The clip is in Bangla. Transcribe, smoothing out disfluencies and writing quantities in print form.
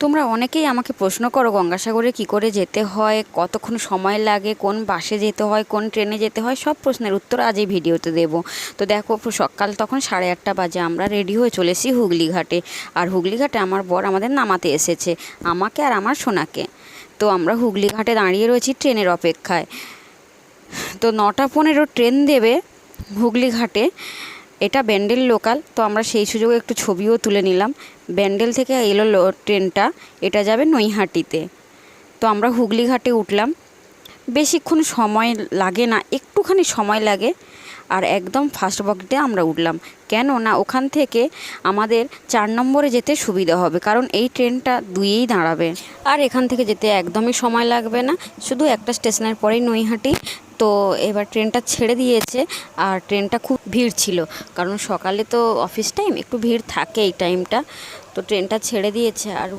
তোমরা অনেকেই আমাকে প্রশ্ন করো গঙ্গাসাগরে কি করে যেতে হয়, কতক্ষণ সময় লাগে, কোন বাসে যেতে হয়, কোন ট্রেনে যেতে হয়, সব প্রশ্নের উত্তর আজ এই ভিডিওতে দেবো। তো দেখো, সকাল তখন 8:30 বাজে, আমরা রেডি হয়ে চলে এসেছি হুগলি ঘাটে। আর হুগলি ঘাটে আমার বর আমাদের নামাতে এসেছে, আমাকে আর আমার সোনাকে। তো আমরা হুগলি ঘাটে দাঁড়িয়ে রয়েছি ট্রেনের অপেক্ষায়। তো 9:15 ট্রেন দেবে হুগলি ঘাটে। এটা ব্যান্ডেল লোকাল, তো আমরা সেই সুযোগে একটু ছবিও তুলে নিলাম। ব্যান্ডেল থেকে এলো ট্রেনটা, এটা যাবে নৈহাটিতে। তো আমরা হুগলি ঘাটে উঠলাম, বেশিক্ষণ সময় লাগে না, একটুখানি সময় লাগে। আর একদম ফার্স্ট বগিতে আমরা উঠলাম, কেন না ওখান থেকে আমাদের 4 নম্বরে যেতে সুবিধা হবে, কারণ এই ট্রেনটা 2-এই দাঁড়াবে। আর এখান থেকে যেতে একদমই সময় লাগবে না, শুধু একটা স্টেশনের পরেই নৈহাটি। তো এবার ট্রেনটা ছেড়ে দিয়েছে। আর ট্রেনটা খুব ভিড় ছিল, কারণ সকালে তো অফিস টাইম, একটু ভিড় থাকে এই টাইমটা। তো ট্রেনটা ছেড়ে দিয়েছে। আর